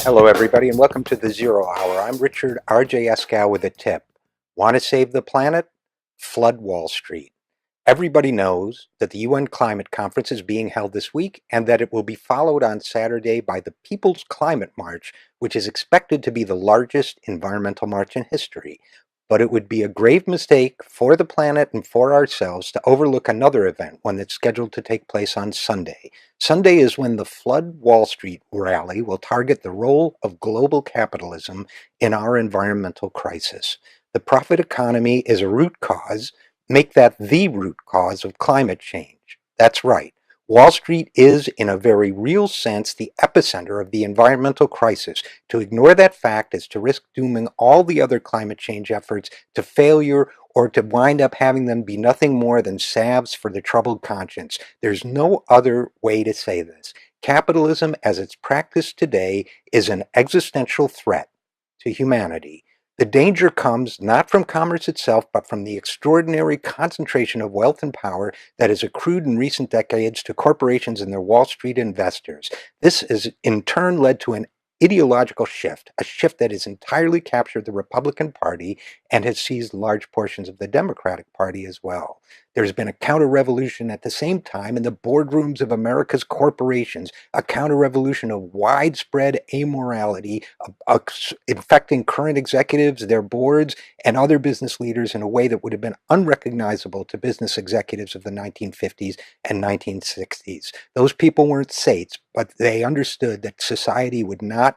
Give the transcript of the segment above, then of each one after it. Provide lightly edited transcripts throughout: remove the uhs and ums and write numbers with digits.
Hello, everybody, and welcome to the Zero Hour. I'm Richard RJ Eskow with a tip. Want to save the planet? Flood Wall Street. Everybody knows that the UN Climate Conference is being held this week and that it will be followed on Saturday by the People's Climate March, which is expected to be the largest environmental march in history. But it would be a grave mistake for the planet and for ourselves to overlook another event, one that's scheduled to take place on Sunday. Sunday is when the Flood Wall Street rally will target the role of global capitalism in our environmental crisis. The profit economy is a root cause. Make that the root cause of climate change. That's right. Wall Street is, in a very real sense, the epicenter of the environmental crisis. To ignore that fact is to risk dooming all the other climate change efforts to failure or to wind up having them be nothing more than salves for the troubled conscience. There's no other way to say this. Capitalism, as it's practiced today, is an existential threat to humanity. The danger comes not from commerce itself, but from the extraordinary concentration of wealth and power that has accrued in recent decades to corporations and their Wall Street investors. This has in turn led to an ideological shift, a shift that has entirely captured the Republican Party and has seized large portions of the Democratic Party as well. There's been a counter-revolution at the same time in the boardrooms of America's corporations, a counter-revolution of widespread amorality, infecting current executives, their boards, and other business leaders in a way that would have been unrecognizable to business executives of the 1950s and 1960s. Those people weren't saints, but they understood that society would not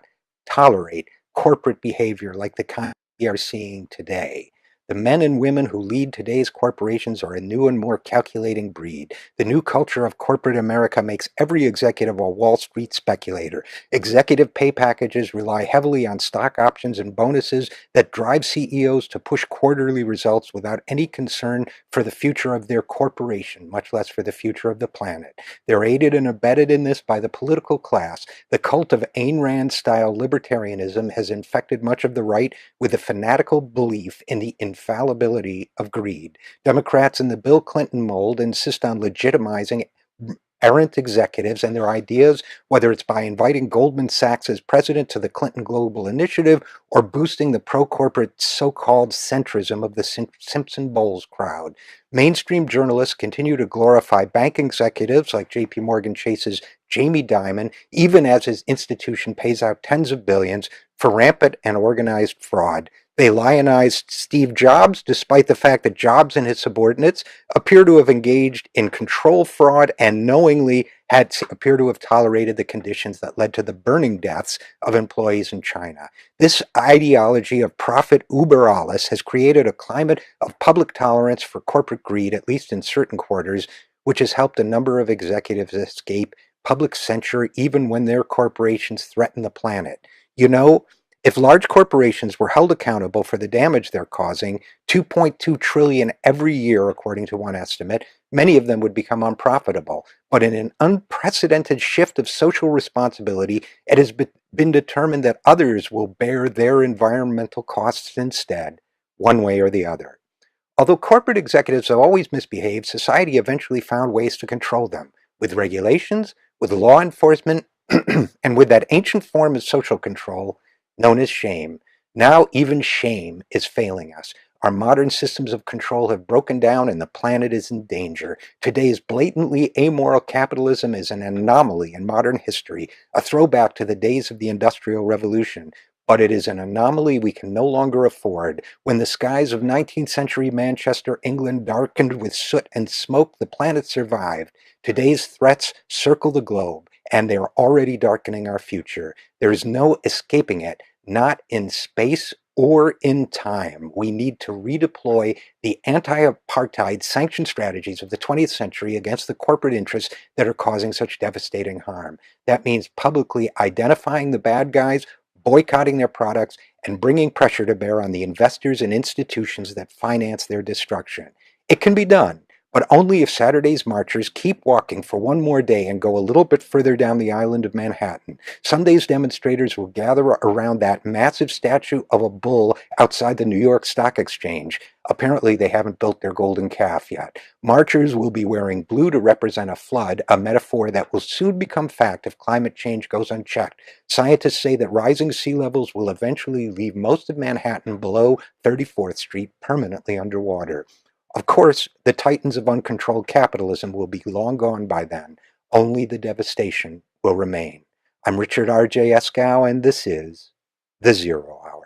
tolerate corporate behavior like the kind we are seeing today. The men and women who lead today's corporations are a new and more calculating breed. The new culture of corporate America makes every executive a Wall Street speculator. Executive pay packages rely heavily on stock options and bonuses that drive CEOs to push quarterly results without any concern for the future of their corporation, much less for the future of the planet. They're aided and abetted in this by the political class. The cult of Ayn Rand-style libertarianism has infected much of the right with a fanatical belief in the infallibility of greed. Democrats in the Bill Clinton mold insist on legitimizing errant executives and their ideas, whether it's by inviting Goldman Sachs as president to the Clinton Global Initiative or boosting the pro-corporate so-called centrism of the Simpson Bowles crowd. Mainstream journalists continue to glorify bank executives like JP Morgan Chase's Jamie Dimon, even as his institution pays out tens of billions for rampant and organized fraud. They lionized Steve Jobs, despite the fact that Jobs and his subordinates appear to have engaged in control fraud and knowingly appear to have tolerated the conditions that led to the burning deaths of employees in China. This ideology of profit uber alles has created a climate of public tolerance for corporate greed, at least in certain quarters, which has helped a number of executives escape public censure even when their corporations threaten the planet. You know, if large corporations were held accountable for the damage they're causing, 2.2 trillion every year according to one estimate, many of them would become unprofitable. But in an unprecedented shift of social responsibility, it has been determined that others will bear their environmental costs instead, one way or the other. Although corporate executives have always misbehaved, society eventually found ways to control them, with regulations, with law enforcement, and with that ancient form of social control known as shame. Now even shame is failing us. Our modern systems of control have broken down and the planet is in danger. Today's blatantly amoral capitalism is an anomaly in modern history, a throwback to the days of the Industrial Revolution. But it is an anomaly we can no longer afford. When the skies of 19th century Manchester, England darkened with soot and smoke, the planet survived. Today's threats circle the globe, and they are already darkening our future. There is no escaping it, not in space or in time. We need to redeploy the anti-apartheid sanction strategies of the 20th century against the corporate interests that are causing such devastating harm. That means publicly identifying the bad guys, boycotting their products, and bringing pressure to bear on the investors and institutions that finance their destruction. It can be done, But only if Saturday's marchers keep walking for one more day and go a little bit further down the island of Manhattan. Sunday's demonstrators will gather around that massive statue of a bull outside the New York Stock Exchange. Apparently, they haven't built their golden calf yet. Marchers will be wearing blue to represent a flood, a metaphor that will soon become fact if climate change goes unchecked. Scientists say that rising sea levels will eventually leave most of Manhattan below 34th Street permanently underwater. Of course, the titans of uncontrolled capitalism will be long gone by then. Only the devastation will remain. I'm Richard RJ Eskow, and this is The Zero Hour.